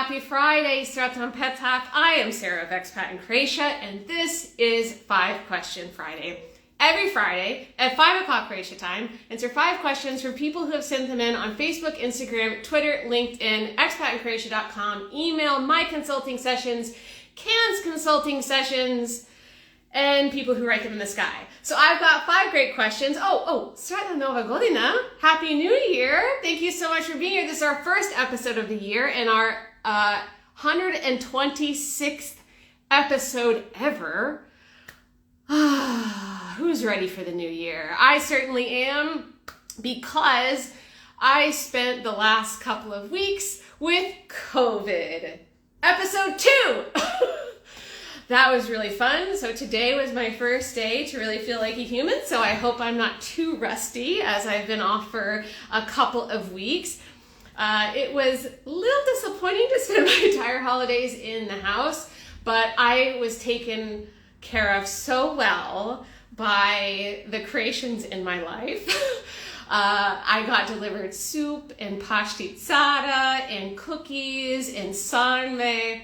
Happy Friday, Sratam Petak. I am Sarah of Expat in Croatia, and this is 5 Question Friday. Every Friday at 5 o'clock Croatia time, answer 5 questions from people who have sent them in on Facebook, Instagram, Twitter, LinkedIn, expatinCroatia.com, email, my consulting sessions, Can's consulting sessions, and people who write them in the sky. So I've got 5 great questions. Sretna Nova Godina. Happy New Year. Thank you so much for being here. This is our first episode of the year and our 126th episode ever. Who's ready for the new year? I certainly am, because I spent the last couple of weeks with COVID. Episode 2! That was really fun. So today was my first day to really feel like a human. So I hope I'm not too rusty, as I've been off for a couple of weeks. It was a little disappointing to spend my entire holidays in the house, but I was taken care of so well by the Croatians in my life. I got delivered soup and pasticada and cookies and sarme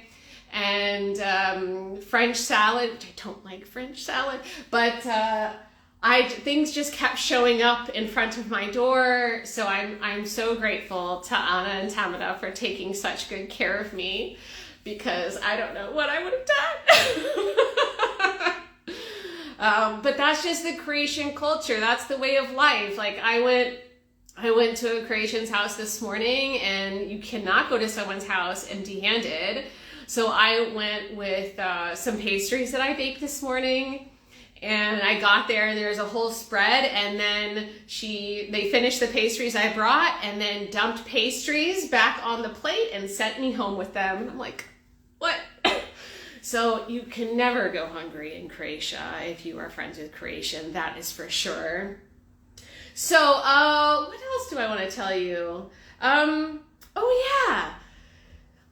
and French salad, which I don't like French salad, but things just kept showing up in front of my door. So I'm so grateful to Anna and Tamara for taking such good care of me, because I don't know what I would have done. But that's just the Croatian culture. That's the way of life. Like I went to a Croatian's house this morning, and you cannot go to someone's house empty-handed. So I went with some pastries that I baked this morning, and I got there and there's a whole spread, and then they finished the pastries I brought and then dumped pastries back on the plate and sent me home with them. I'm like, what? So you can never go hungry in Croatia if you are friends with Croatian, that is for sure. So what else do I want to tell you? I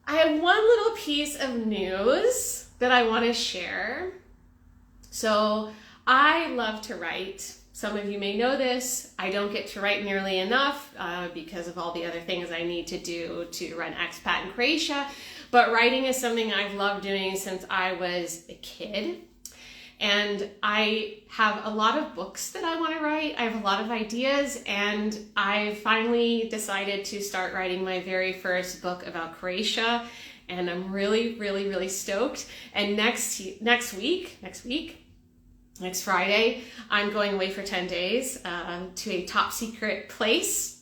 have one little piece of news that I want to share. So I love to write. Some of you may know this. I don't get to write nearly enough because of all the other things I need to do to run Expat in Croatia. But writing is something I've loved doing since I was a kid. And I have a lot of books that I want to write. I have a lot of ideas, and I finally decided to start writing my very first book about Croatia. And I'm really, really, really stoked. And next Friday, I'm going away for 10 days to a top secret place.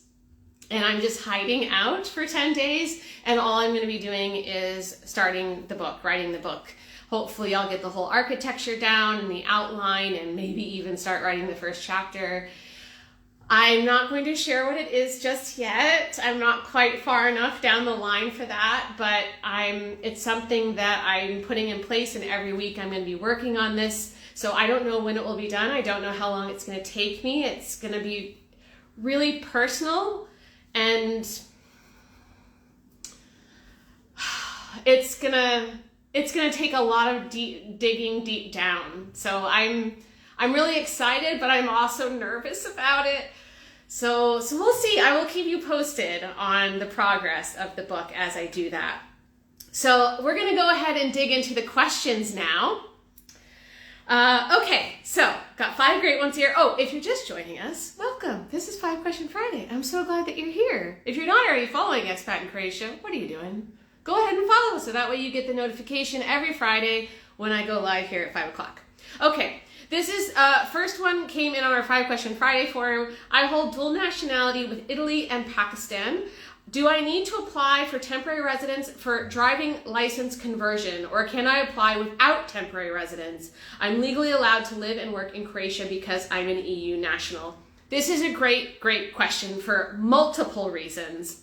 And I'm just hiding out for 10 days. And all I'm going to be doing is starting the book, writing the book. Hopefully I'll get the whole architecture down and the outline, and maybe even start writing the first chapter. I'm not going to share what it is just yet. I'm not quite far enough down the line for that, but it's something that I'm putting in place, and every week I'm going to be working on this. So I don't know when it will be done. I don't know how long it's going to take me. It's going to be really personal, and it's going to take a lot of digging deep down. So I'm really excited, but I'm also nervous about it. So we'll see. I will keep you posted on the progress of the book as I do that. So we're going to go ahead and dig into the questions now. Okay, so got 5 great ones here. Oh, if you're just joining us, welcome. This is 5 Question Friday. I'm so glad that you're here. If you're not already following Expat in Croatia, what are you doing? Go ahead and follow us, so that way you get the notification every Friday when I go live here at 5 o'clock. Okay, this is, first one came in on our 5 Question Friday forum. I hold dual nationality with Italy and Pakistan. Do I need to apply for temporary residence for driving license conversion, or can I apply without temporary residence? I'm legally allowed to live and work in Croatia because I'm an EU national. This is a great, great question for multiple reasons.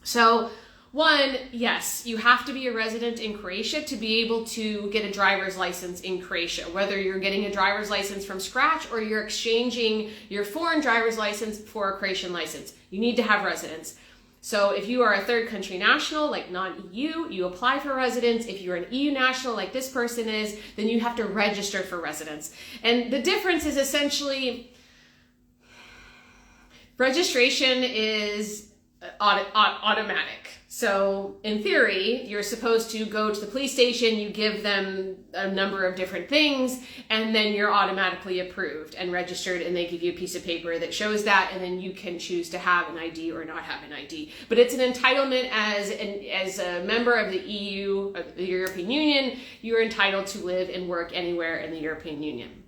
So, one, yes, you have to be a resident in Croatia to be able to get a driver's license in Croatia, whether you're getting a driver's license from scratch or you're exchanging your foreign driver's license for a Croatian license. You need to have residence. So if you are a third country national, like non-EU, you apply for residence. If you're an EU national, like this person is, then you have to register for residence. And the difference is essentially registration is automatic. So in theory, you're supposed to go to the police station, you give them a number of different things, and then you're automatically approved and registered, and they give you a piece of paper that shows that, and then you can choose to have an ID or not have an ID. But it's an entitlement as a member of the EU, the European Union, you're entitled to live and work anywhere in the European Union.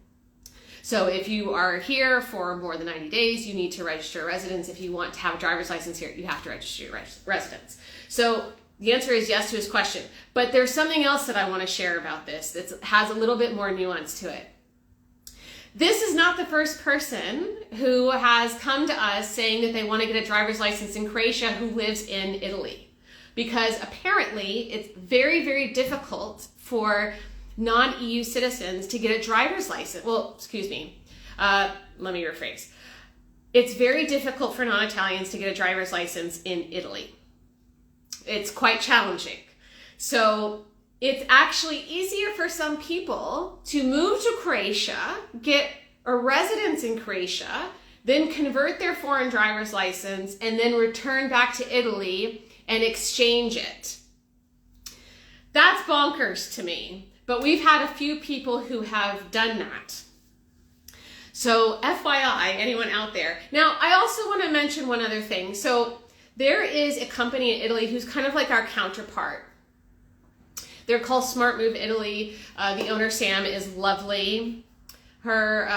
So if you are here for more than 90 days, you need to register a residence. If you want to have a driver's license here, you have to register your residence. So the answer is yes to his question. But there's something else that I want to share about this that has a little bit more nuance to it. This is not the first person who has come to us saying that they want to get a driver's license in Croatia who lives in Italy. Because apparently it's very, very difficult for non-EU citizens to get a driver's license. Well, excuse me. Let me rephrase. It's very difficult for non-Italians to get a driver's license in Italy. It's quite challenging. So it's actually easier for some people to move to Croatia, get a residence in Croatia, then convert their foreign driver's license, and then return back to Italy and exchange it. That's bonkers to me. But we've had a few people who have done that. So FYI, anyone out there. Now, I also want to mention one other thing. So there is a company in Italy who's kind of like our counterpart. They're called Smart Move Italy. The owner, Sam, is lovely. Her,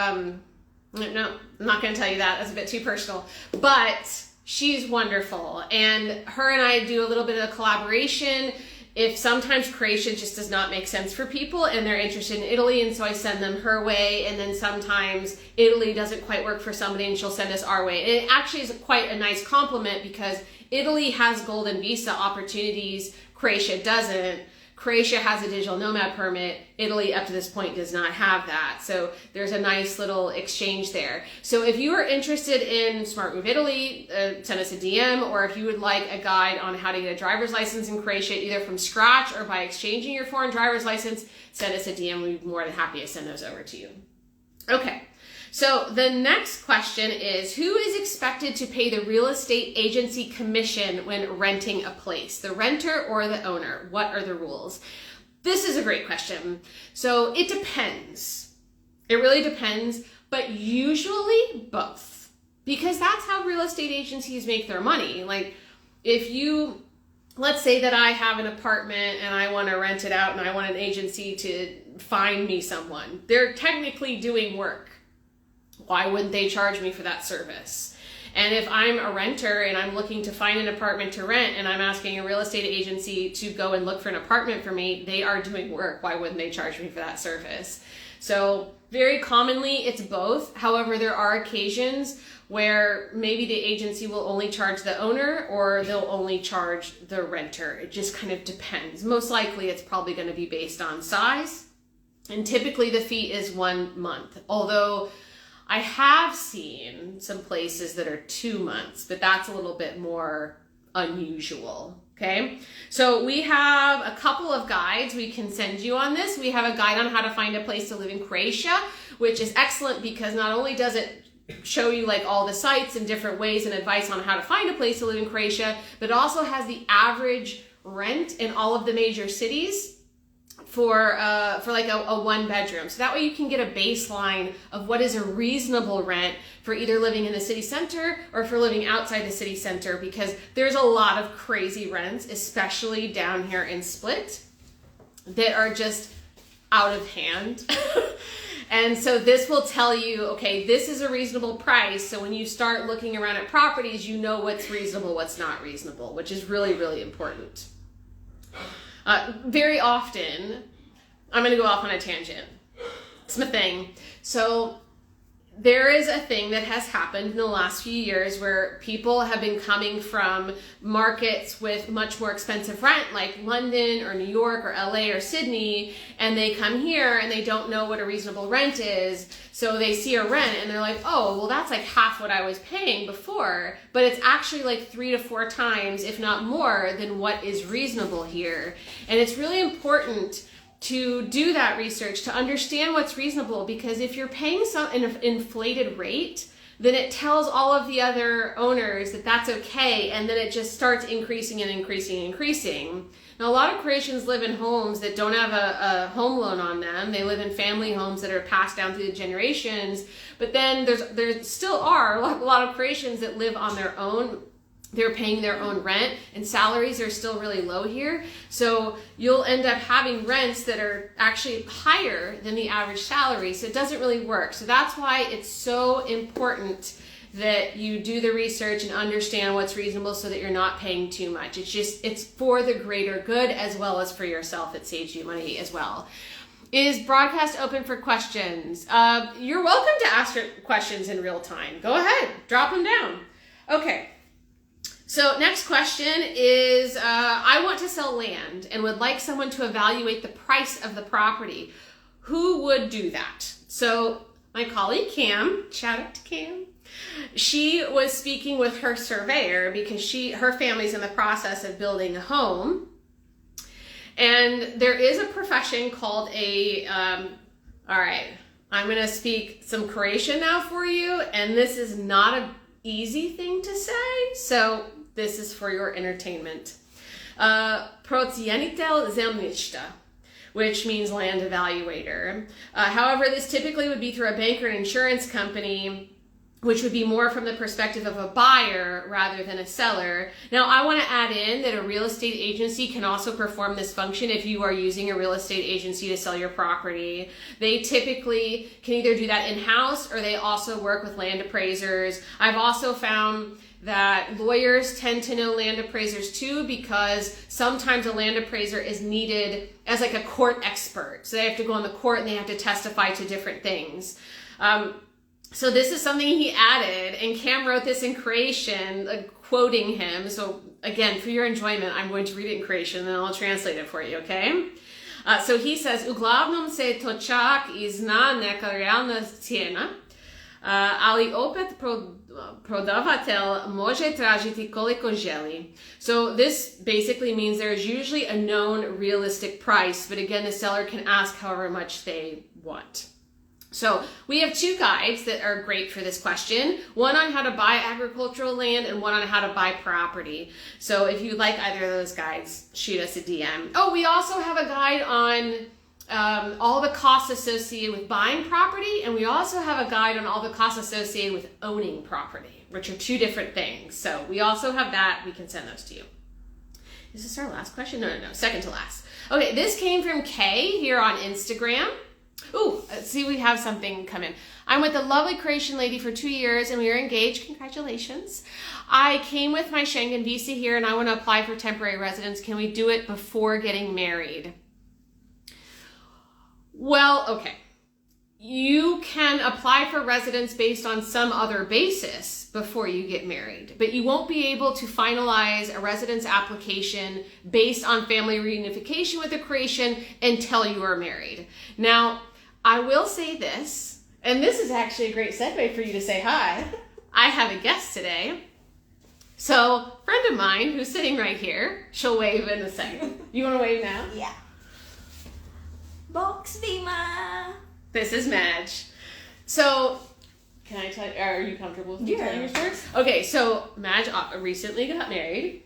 no, I'm not going to tell you that. That's a bit too personal. But she's wonderful. And her and I do a little bit of a collaboration. If sometimes Croatia just does not make sense for people and they're interested in Italy, and so I send them her way, and then sometimes Italy doesn't quite work for somebody and she'll send us our way. And it actually is quite a nice compliment because Italy has golden visa opportunities, Croatia doesn't. Croatia has a digital nomad permit. Italy, up to this point, does not have that. So there's a nice little exchange there. So if you are interested in Smart Move Italy, send us a DM, or if you would like a guide on how to get a driver's license in Croatia, either from scratch or by exchanging your foreign driver's license, send us a DM. We'd be more than happy to send those over to you. Okay. So the next question is, who is expected to pay the real estate agency commission when renting a place? The renter or the owner? What are the rules? This is a great question. So it depends. It really depends, but usually both. Because that's how real estate agencies make their money. Like if you, let's say that I have an apartment and I want to rent it out and I want an agency to find me someone. They're technically doing work. Why wouldn't they charge me for that service? And if I'm a renter and I'm looking to find an apartment to rent and I'm asking a real estate agency to go and look for an apartment for me, they are doing work. Why wouldn't they charge me for that service? So very commonly it's both. However, there are occasions where maybe the agency will only charge the owner or they'll only charge the renter. It just kind of depends. Most likely it's probably going to be based on size. And typically the fee is 1 month. Although I have seen some places that are 2 months, but that's a little bit more unusual, okay? So we have a couple of guides we can send you on this. We have a guide on how to find a place to live in Croatia, which is excellent because not only does it show you like all the sites and different ways and advice on how to find a place to live in Croatia, but it also has the average rent in all of the major cities for like a 1 bedroom. So that way you can get a baseline of what is a reasonable rent for either living in the city center or for living outside the city center, because there's a lot of crazy rents, especially down here in Split, that are just out of hand. And so this will tell you, okay, this is a reasonable price. So when you start looking around at properties, you know what's reasonable, what's not reasonable, which is really, really important. Very often, I'm going to go off on a tangent. It's my thing. So there is a thing that has happened in the last few years where people have been coming from markets with much more expensive rent, like London or New York or LA or Sydney, and they come here and they don't know what a reasonable rent is. So they see a rent and they're like, oh, well, that's like half what I was paying before, but it's actually like 3 to 4 times, if not more, than what is reasonable here. And it's really important to do that research, to understand what's reasonable, because if you're paying an inflated rate, then it tells all of the other owners that that's okay, and then it just starts increasing and increasing and increasing. Now, a lot of Croatians live in homes that don't have a home loan on them. They live in family homes that are passed down through the generations, but then there still are a lot of Croatians that live on their own. They're paying their own rent, and salaries are still really low here. So you'll end up having rents that are actually higher than the average salary. So it doesn't really work. So that's why it's so important that you do the research and understand what's reasonable so that you're not paying too much. It's for the greater good as well as for yourself. It saves you money as well. Is broadcast open for questions? You're welcome to ask your questions in real time. Go ahead, drop them down. Okay. So next question is, I want to sell land and would like someone to evaluate the price of the property. Who would do that? So my colleague Cam, shout out to Cam, she was speaking with her surveyor because her family's in the process of building a home. And there is a profession called all right, I'm going to speak some Croatian now for you, and this is not an easy thing to say, so this is for your entertainment. Procienitel zemljišta, which means land evaluator. However, this typically would be through a bank or an insurance company, which would be more from the perspective of a buyer rather than a seller. Now, I want to add in that a real estate agency can also perform this function if you are using a real estate agency to sell your property. They typically can either do that in-house or they also work with land appraisers. I've also found that lawyers tend to know land appraisers too, because sometimes a land appraiser is needed as like a court expert. So they have to go on the court and they have to testify to different things. So this is something he added, and Cam wrote this in Croatian, quoting him. So again, for your enjoyment, I'm going to read it in Croatian and then I'll translate it for you, okay? So he says, uglavnom se to čak I zna neka realna cijena, ali opet prodavatelj može tražiti koliko želi. So this basically means there's usually a known realistic price, but again, the seller can ask however much they want. So we have two guides that are great for this question, one on how to buy agricultural land and one on how to buy property. So if you like either of those guides, shoot us a DM. Oh, we also have a guide on all the costs associated with buying property, and we also have a guide on all the costs associated with owning property, which are two different things. So we also have that. We can send those to you. Is this our last question? No, second to last. Okay, this came from Kay here on Instagram. Ooh, see, we have something come in. I'm with a lovely Croatian lady for 2 years and we are engaged. Congratulations. I came with my Schengen visa here and I want to apply for temporary residence. Can we do it before getting married? Well, okay. You can apply for residence based on some other basis before you get married, but you won't be able to finalize a residence application based on family reunification with a Croatian until you are married. Now, I will say this, and this is actually a great segue for you to say hi. I have a guest today. So, a friend of mine who's sitting right here, she'll wave in a second. You want to wave now? Yeah. Box Vima. This is Madge. So, can I tell you, are you comfortable with me telling your story? Okay, so Madge recently got married,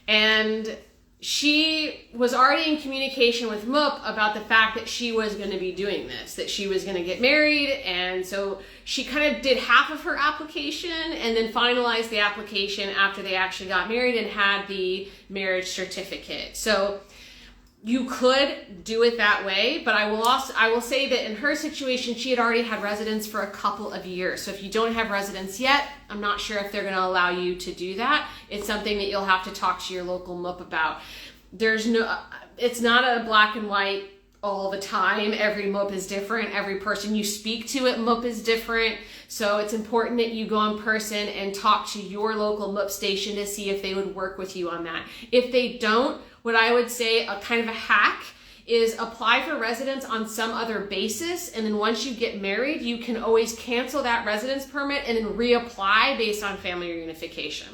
and she was already in communication with MUP about the fact that she was going to be doing this, that she was going to get married, and so she kind of did half of her application and then finalized the application after they actually got married and had the marriage certificate. So you could do it that way, but I will say that in her situation, she had already had residence for a couple of years. So if you don't have residence yet, I'm not sure if they're going to allow you to do that. It's something that you'll have to talk to your local MUP about. It's not a black and white all the time. Every MUP is different. Every person you speak to at MUP is different. So it's important that you go in person and talk to your local MUP station to see if they would work with you on that. If they don't, what I would say, a kind of a hack, is apply for residence on some other basis, and then once you get married, you can always cancel that residence permit and then reapply based on family reunification.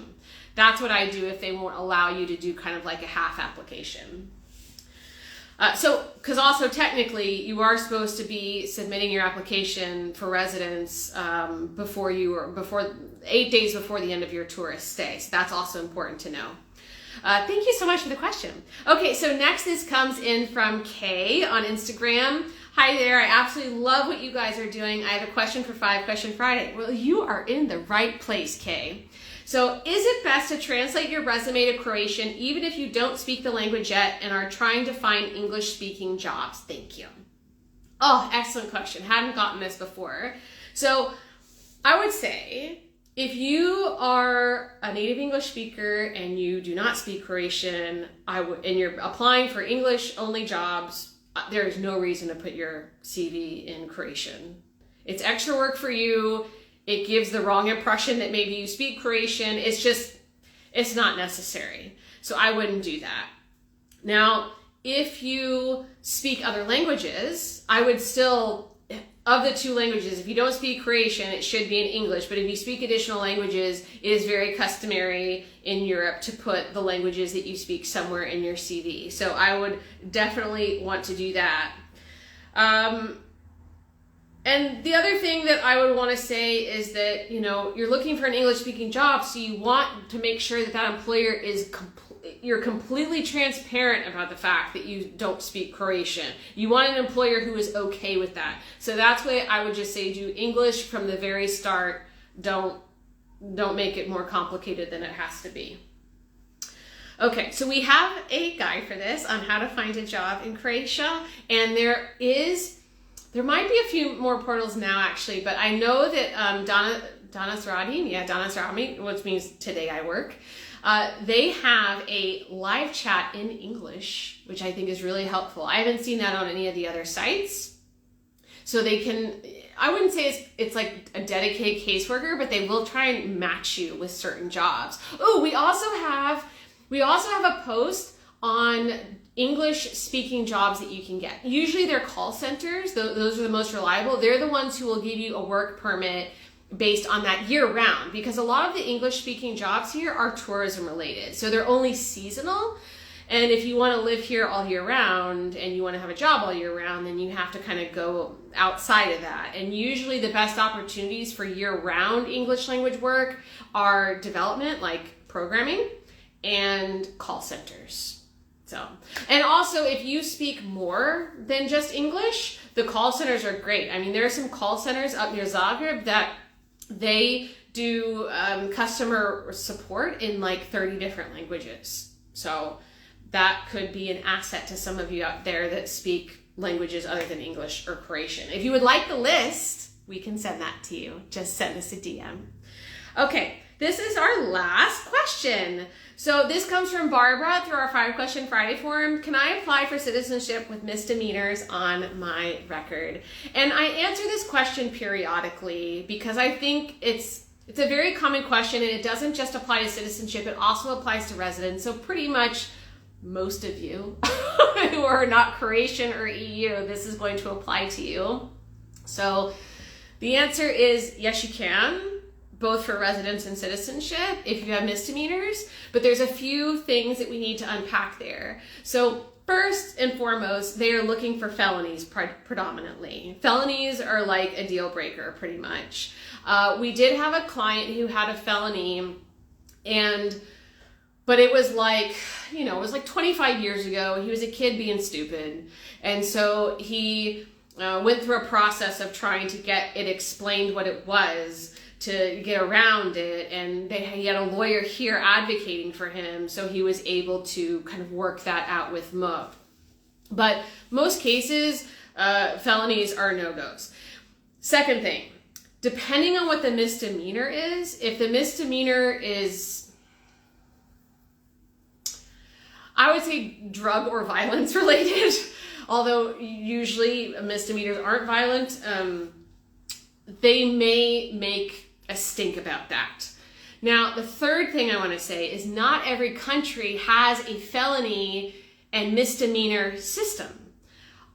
That's what I do if they won't allow you to do kind of like a half application. Because also technically you are supposed to be submitting your application for residence before 8 days before the end of your tourist stay. So that's also important to know. Thank you so much for the question. Okay, so next this comes in from Kay on Instagram. Hi there, I absolutely love what you guys are doing. I have a question for 5 Question Friday. Well, you are in the right place, Kay. So is it best to translate your resume to Croatian even if you don't speak the language yet and are trying to find English speaking jobs? Thank you. Oh, excellent question. Hadn't gotten this before. So I would say if you are a native English speaker and you do not speak Croatian, and you're applying for English only jobs, there is no reason to put your CV in Croatian. It's extra work for you. It gives the wrong impression that maybe you speak Croatian. It's not necessary. So I wouldn't do that. Now, if you speak other languages, I would still, of the 2 languages, if you don't speak Croatian, it should be in English. But if you speak additional languages, it is very customary in Europe to put the languages that you speak somewhere in your CV. So I would definitely want to do that. And the other thing that I would want to say is that, you're looking for an English-speaking job, so you want to make sure that that employer is you're completely transparent about the fact that you don't speak Croatian. You want an employer who is okay with that. So that's why I would just say do English from the very start. Don't make it more complicated than it has to be. Okay, so we have a guide for this on how to find a job in Croatia, and there might be a few more portals now actually, but I know that Danas Radim, which means today I work, they have a live chat in English, which I think is really helpful. I haven't seen that on any of the other sites. So they can, I wouldn't say it's like a dedicated caseworker, but they will try and match you with certain jobs. Oh, we also have a post on English speaking jobs that you can get. Usually they're call centers. Those are the most reliable. They're the ones who will give you a work permit based on that year round, because a lot of the English speaking jobs here are tourism related. So they're only seasonal. And if you want to live here all year round and you want to have a job all year round, then you have to kind of go outside of that. And usually the best opportunities for year round English language work are development, like programming, and call centers. So, and also if you speak more than just English, the call centers are great. I mean, there are some call centers up near Zagreb that they do customer support in like 30 different languages. So that could be an asset to some of you out there that speak languages other than English or Croatian. If you would like the list, we can send that to you. Just send us a DM. Okay, this is our last question. So this comes from Barbara through our 5 Question Friday forum. Can I apply for citizenship with misdemeanors on my record? And I answer this question periodically because I think it's a very common question, and it doesn't just apply to citizenship, it also applies to residence. So pretty much most of you who are not Croatian or EU, this is going to apply to you. So the answer is yes, you can, both for residence and citizenship if you have misdemeanors, but there's a few things that we need to unpack there. So first and foremost, they are looking for felonies predominantly. Felonies are like a deal breaker pretty much. We did have a client who had a felony, but it was like, it was like 25 years ago. He was a kid being stupid. And so he went through a process of trying to get it explained what it was to get around it. And he had a lawyer here advocating for him. So he was able to kind of work that out with Mo. But most cases, felonies are no-goes. Second thing, depending on what the misdemeanor is, if the misdemeanor is, I would say drug or violence related, although usually misdemeanors aren't violent, they may make a stink about that. Now, the third thing I want to say is not every country has a felony and misdemeanor system.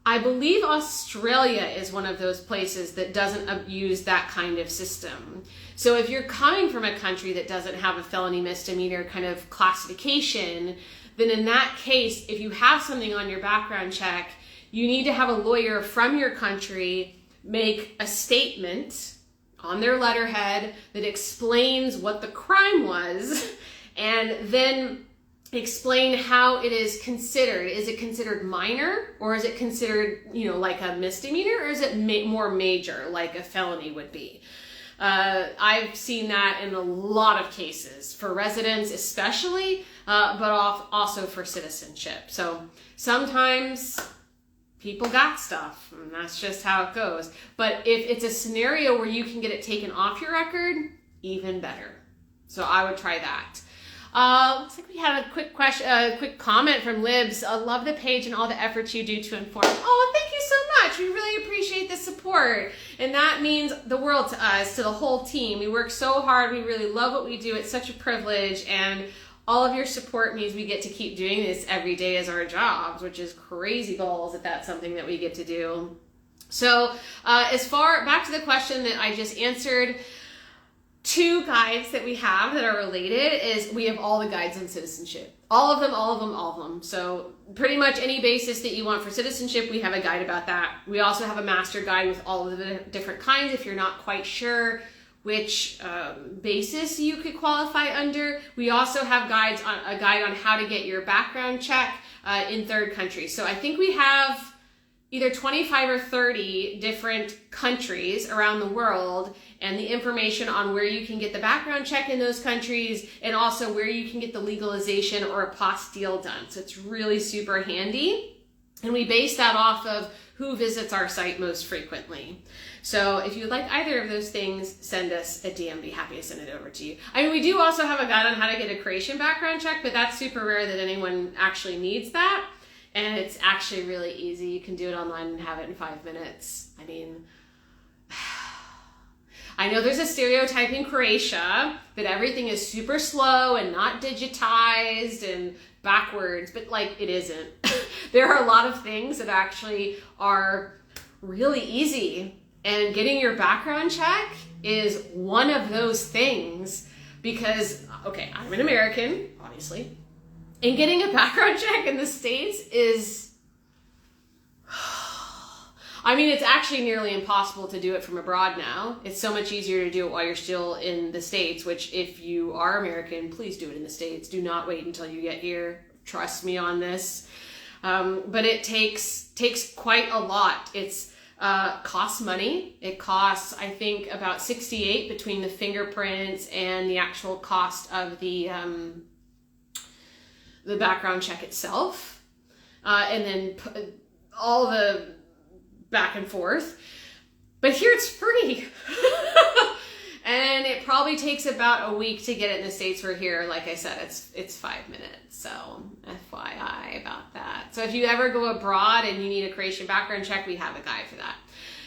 I believe Australia is one of those places that doesn't use that kind of system. So if you're coming from a country that doesn't have a felony misdemeanor kind of classification, then in that case, if you have something on your background check, you need to have a lawyer from your country make a statement on their letterhead that explains what the crime was, and then explain how it is considered. Is it considered minor, or is it considered, like a misdemeanor, or is it more major, like a felony would be? I've seen that in a lot of cases for residents especially, but also for citizenship. So sometimes people got stuff, and that's just how it goes. But if it's a scenario where you can get it taken off your record, even better. So I would try that. Looks like we had a quick question, quick comment from Libs. I love the page and all the efforts you do to inform. Oh, thank you so much. We really appreciate the support. And that means the world to us, to the whole team. We work so hard. We really love what we do. It's such a privilege. And all of your support means we get to keep doing this every day as our jobs, which is crazy balls that that's something that we get to do. So back to the question that I just answered, 2 guides that we have that are related is we have all the guides on citizenship. All of them. So pretty much any basis that you want for citizenship, we have a guide about that. We also have a master guide with all of the different kinds if you're not quite sure which basis you could qualify under. We also have a guide on how to get your background check in third countries. So I think we have either 25 or 30 different countries around the world, and the information on where you can get the background check in those countries, and also where you can get the legalization or apostille done. So it's really super handy. And we base that off of who visits our site most frequently. So if you'd like either of those things, send us a DM. Be happy to send it over to you. I mean, we do also have a guide on how to get a Croatian background check, but that's super rare that anyone actually needs that. And it's actually really easy. You can do it online and have it in 5 minutes. I mean, I know there's a stereotype in Croatia that everything is super slow and not digitized and backwards, but it isn't. There are a lot of things that actually are really easy, and getting your background check is one of those things because, okay, I'm an American, obviously, and getting a background check in the States is, I mean, it's actually nearly impossible to do it from abroad now. It's so much easier to do it while you're still in the States, which if you are American, please do it in the States. Do not wait until you get here. Trust me on this. But it takes quite a lot. It's costs money. It costs, I think, about $68 between the fingerprints and the actual cost of the background check itself, and then all the back and forth. But here it's free. And it probably takes about a week to get it in the States. Where here, like I said, it's 5 minutes. So FYI about that. So if you ever go abroad and you need a Croatian background check, we have a guide for that.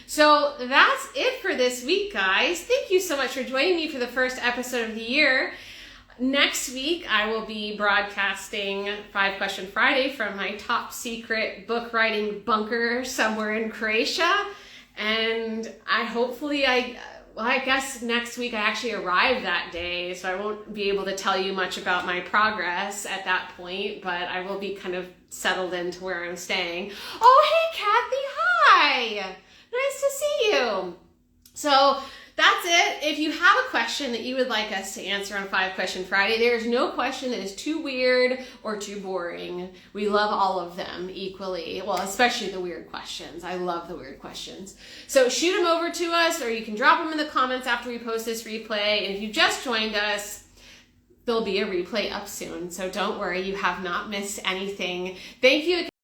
So that's it for this week, guys. Thank you so much for joining me for the first episode of the year. Next week, I will be broadcasting 5 Question Friday from my top secret book writing bunker somewhere in Croatia. And I guess next week I actually arrive that day, so I won't be able to tell you much about my progress at that point, but I will be kind of settled into where I'm staying. Oh, hey, Kathy, hi! Nice to see you. So that's it. If you have a question that you would like us to answer on 5 Question Friday, there is no question that is too weird or too boring. We love all of them equally. Well, especially the weird questions. I love the weird questions. So shoot them over to us, or you can drop them in the comments after we post this replay. And if you just joined us, there'll be a replay up soon. So don't worry, you have not missed anything. Thank you again.